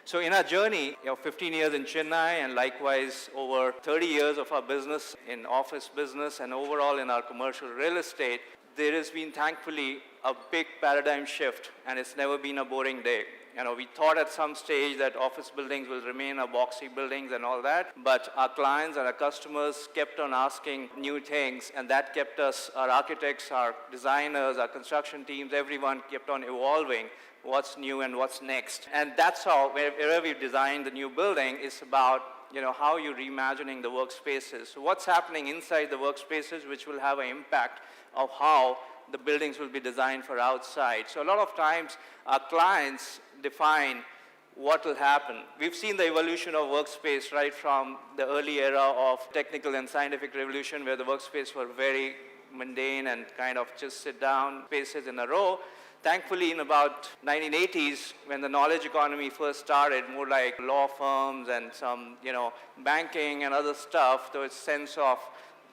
So in our journey of 15 years in Chennai and likewise over 30 years of our business in office business and overall in our commercial real estate, there has been thankfully a big paradigm shift, and it's never been a boring day. We thought at some stage that office buildings will remain a boxy buildings and all that, but our clients and our customers kept on asking new things, and that kept us, our architects, our designers, our construction teams, everyone kept on evolving what's new and what's next. And that's how, wherever we design the new building, is about how you're reimagining the workspaces. So what's happening inside the workspaces, which will have an impact of how the buildings will be designed for outside. So a lot of times our clients define what will happen. We've seen the evolution of workspace right from the early era of technical and scientific revolution, where the workspace were very mundane and kind of just sit down spaces in a row. Thankfully, in about 1980s, when the knowledge economy first started, more like law firms and some, banking and other stuff, there was a sense of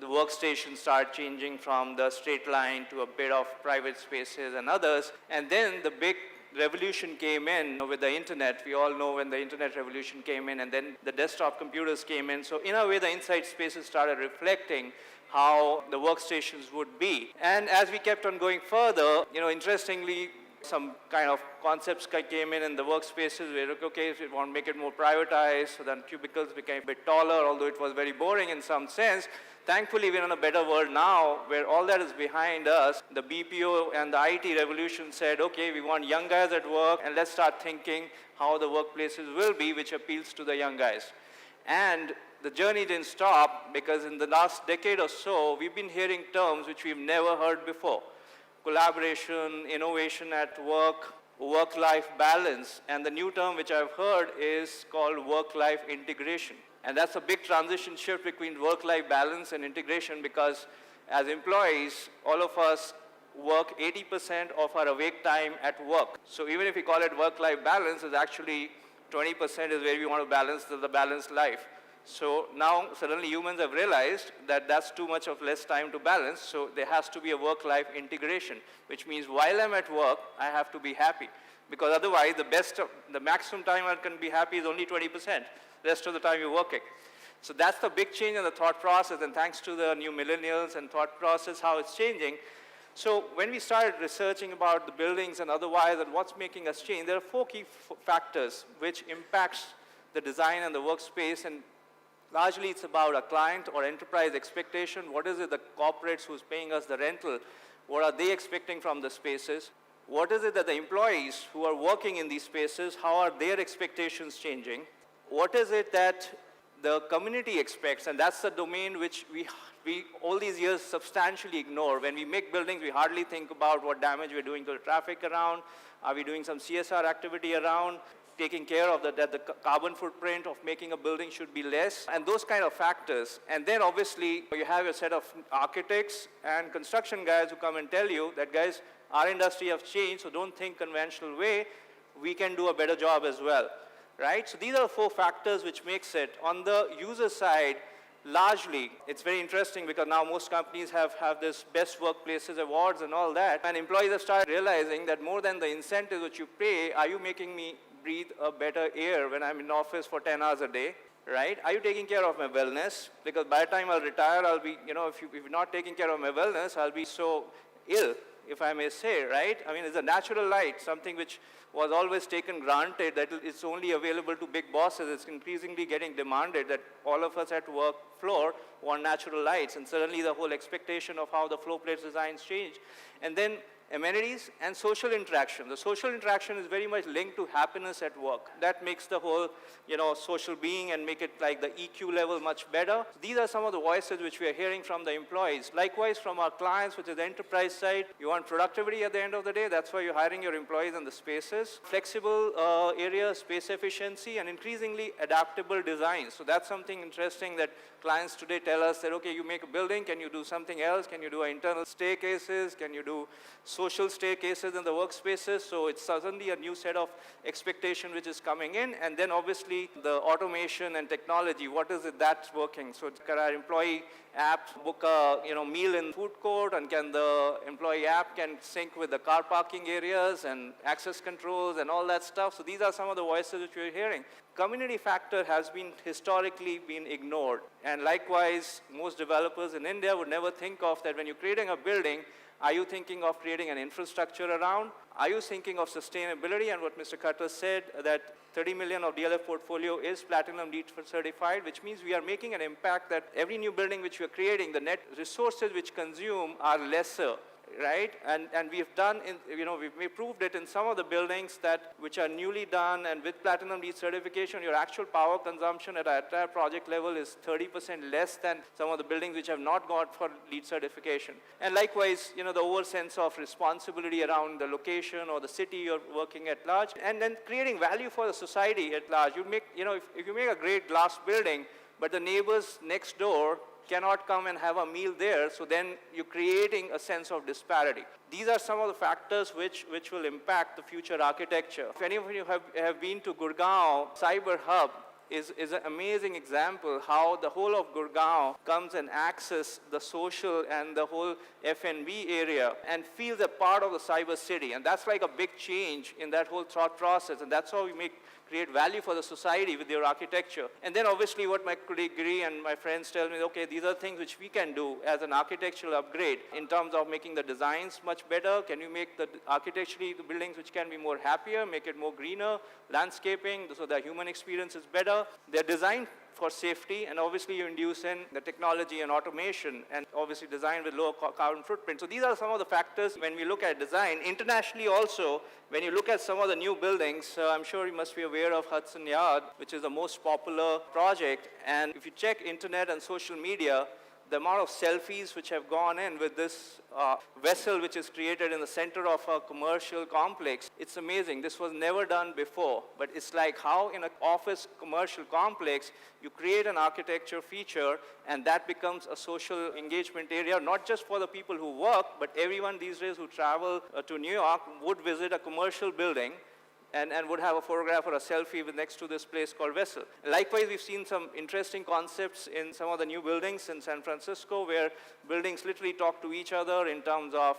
the workstation started changing from the straight line to a bit of private spaces and others. And then the big revolution came in with the internet. We all know when the internet revolution came in, and then the desktop computers came in. So in a way, the inside spaces started reflecting how the workstations would be. And as we kept on going further, interestingly, some kind of concepts came in the workspaces where, okay, if we want to make it more privatized, so then cubicles became a bit taller, although it was very boring in some sense. Thankfully, we're in a better world now where all that is behind us. The BPO and the IT revolution said, okay, we want young guys at work, and let's start thinking how the workplaces will be, which appeals to the young guys. And the journey didn't stop, because in the last decade or so, we've been hearing terms which we've never heard before. Collaboration, innovation at work, work-life balance, and the new term which I've heard is called work-life integration. And that's a big transition shift between work-life balance and integration, because as employees, all of us work 80% of our awake time at work. So even if we call it work-life balance, it's actually 20% is where we want to balance the balanced life. So now suddenly humans have realized that that's too much of less time to balance, so there has to be a work-life integration, which means while I'm at work, I have to be happy. Because otherwise, the maximum time I can be happy is only 20%. The rest of the time you're working. So that's the big change in the thought process, and thanks to the new millennials and thought process, how it's changing. So when we started researching about the buildings and otherwise and what's making us change, there are four key factors which impacts the design and the workspace, and largely it's about a client or enterprise expectation. What is it the corporates who's paying us the rental, what are they expecting from the spaces? What is it that the employees who are working in these spaces, how are their expectations changing? What is it that the community expects? And that's the domain which we all these years substantially ignore. When we make buildings, we hardly think about what damage we're doing to the traffic around. Are we doing some CSR activity around? Taking care of that the carbon footprint of making a building should be less, and those kind of factors. And then obviously you have a set of architects and construction guys who come and tell you that, guys, our industry has changed, so don't think conventional way, we can do a better job as well, right? So these are the four factors which makes it. On the user side, largely, it's very interesting because now most companies have this best workplaces awards and all that, and employees have started realizing that more than the incentive which you pay, are you making me breathe a better air when I'm in office for 10 hours a day, right? Are you taking care of my wellness? Because by the time I'll retire, I'll be, if you're not taking care of my wellness, I'll be so ill, if I may say, right? I mean, it's a natural light, something which was always taken granted that it's only available to big bosses. It's increasingly getting demanded that all of us at work floor want natural lights, and suddenly the whole expectation of how the floor plate designs change. And then amenities and social interaction. The social interaction is very much linked to happiness at work. That makes the whole, social being and make it like the EQ level much better. These are some of the voices which we are hearing from the employees. Likewise, from our clients, which is the enterprise side, you want productivity at the end of the day. That's why you're hiring your employees in the spaces. Flexible areas, space efficiency, and increasingly adaptable design. So that's something interesting that clients today tell us that, okay, you make a building, can you do something else? Can you do internal staircases? Can you do social staircases in the workspaces. So it's suddenly a new set of expectation which is coming in. And then obviously the automation and technology, what is it that's working? So can our employee app book a meal in food court, and can the employee app can sync with the car parking areas and access controls and all that stuff? So these are some of the voices which we're hearing. Community factor has been historically been ignored. And likewise, most developers in India would never think of that when you're creating a building. Are you thinking of creating an infrastructure around? Are you thinking of sustainability? And what Mr. Cutter said, that 30 million of DLF portfolio is platinum LEED certified, which means we are making an impact that every new building which we are creating, the net resources which consume are lesser. Right, and we've done, we've proved it in some of the buildings that which are newly done, and with platinum LEED certification, your actual power consumption at an entire project level is 30% less than some of the buildings which have not got for LEED certification. And likewise, the overall sense of responsibility around the location or the city you're working at large, and then creating value for the society at large. You make, if you make a great glass building, but the neighbors next door cannot come and have a meal there, so then you're creating a sense of disparity. These are some of the factors which will impact the future architecture. If any of you have been to Gurgaon, Cyber Hub is an amazing example how the whole of Gurgaon comes and access the social and the whole F&B area and feels a part of the cyber city. And that's like a big change in that whole thought process, and that's how we create value for the society with your architecture. And then obviously what my colleague Giri and my friends tell me, okay, these are things which we can do as an architectural upgrade in terms of making the designs much better. Can you make the architecturally the buildings which can be more happier, make it more greener, landscaping, so the human experience is better. They're designed for safety, and obviously you induce in the technology and automation, and obviously designed with lower carbon footprint. So these are some of the factors when we look at design. Internationally also, when you look at some of the new buildings, I'm sure you must be aware of Hudson Yard, which is the most popular project. And if you check internet and social media, the amount of selfies which have gone in with this vessel which is created in the center of a commercial complex, it's amazing. This was never done before, but it's like how in an office commercial complex, you create an architecture feature, and that becomes a social engagement area, not just for the people who work, but everyone these days who travel to New York would visit a commercial building and would have a photograph or a selfie with next to this place called Vessel. Likewise, we've seen some interesting concepts in some of the new buildings in San Francisco, where buildings literally talk to each other in terms of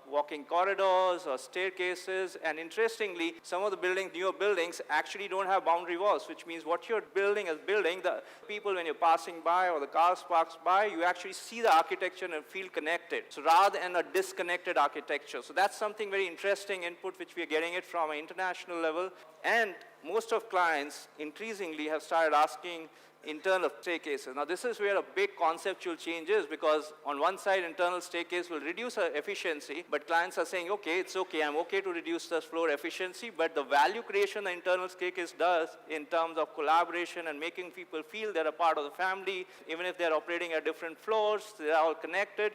walking corridors or staircases. And interestingly, some of the newer buildings actually don't have boundary walls, which means what you're building as building, the people when you're passing by or the cars parks by, you actually see the architecture and feel connected. So rather than a disconnected architecture. So that's something very interesting input which we are getting it from an international level. And most of clients increasingly have started asking internal staircases. Now this is where a big conceptual change is, because on one side internal staircase will reduce our efficiency, but clients are saying, okay, it's okay, I'm okay to reduce the floor efficiency, but the value creation the internal staircase does in terms of collaboration and making people feel they're a part of the family, even if they're operating at different floors, they're all connected.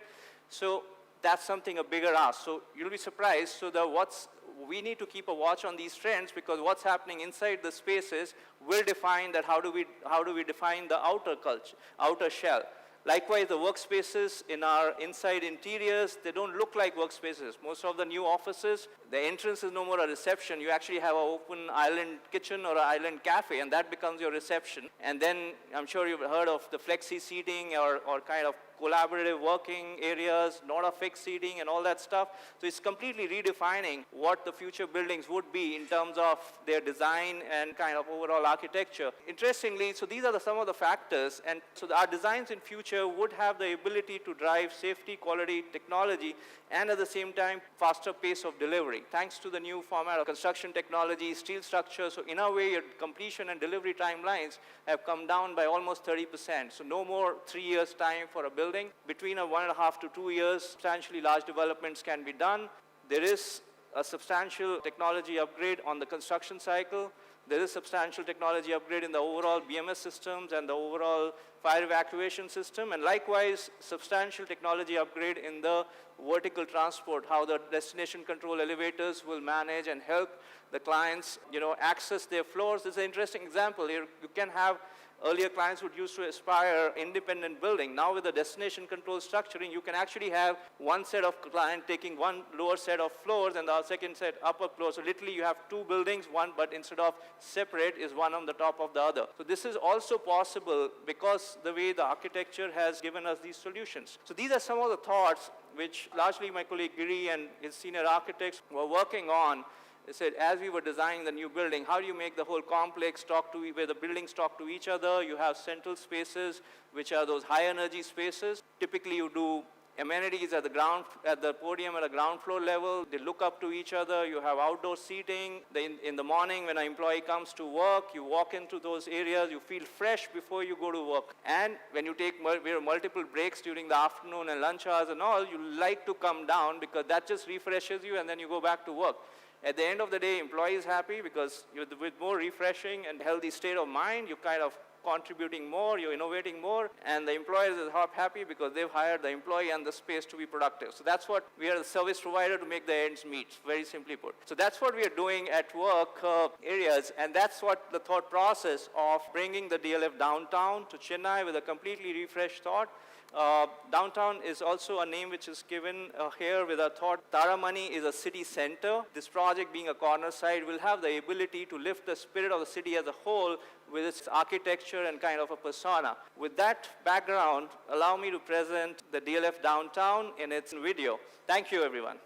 So that's something a bigger ask. So you'll be surprised. So we need to keep a watch on these trends, because what's happening inside the spaces will define that how do we define the outer shell. Likewise, the workspaces in our inside interiors, they don't look like workspaces. Most of the new offices, the entrance is no more a reception. You actually have an open island kitchen or an island cafe, and that becomes your reception. And then I'm sure you've heard of the flexi seating or kind of collaborative working areas, not a fixed seating and all that stuff. So it's completely redefining what the future buildings would be in terms of their design and kind of overall architecture. Interestingly, so these are some of the factors, and so our designs in future would have the ability to drive safety, quality, technology, and at the same time, faster pace of delivery. Thanks to the new format of construction technology, steel structure, so in a way, your completion and delivery timelines have come down by almost 30%. So no more 3 years time for a building. Between 1.5 to 2 years, substantially large developments can be done. There is a substantial technology upgrade on the construction cycle. There is substantial technology upgrade in the overall BMS systems and the overall fire evacuation system, and likewise, substantial technology upgrade in the vertical transport, how the destination control elevators will manage and help the clients, access their floors. This is an interesting example. You can have Earlier, clients would used to aspire independent building. Now, with the destination control structuring, you can actually have one set of client taking one lower set of floors and the second set upper floors. So literally, you have two buildings, one, but instead of separate, is one on the top of the other. So this is also possible because the way the architecture has given us these solutions. So these are some of the thoughts which largely my colleague Giri and his senior architects were working on. They said, as we were designing the new building, how do you make the whole complex talk to, where the buildings talk to each other? You have central spaces, which are those high energy spaces. Typically, you do amenities at the podium at a ground floor level. They look up to each other. You have outdoor seating. In the morning, when an employee comes to work, you walk into those areas. You feel fresh before you go to work. And when you take multiple breaks during the afternoon and lunch hours and all, you like to come down because that just refreshes you, and then you go back to work. At the end of the day, employee is happy because with more refreshing and healthy state of mind, you're kind of contributing more, you're innovating more, and the employers are happy because they've hired the employee and the space to be productive. So that's what we are, the service provider, to make the ends meet, very simply put. So that's what we are doing at work areas, and that's what the thought process of bringing the DLF downtown to Chennai with a completely refreshed thought. Downtown is also a name which is given here with a thought. Taramani is a city center. This project, being a corner site, will have the ability to lift the spirit of the city as a whole with its architecture and kind of a persona. With that background, allow me to present the DLF downtown in its video. Thank you, everyone.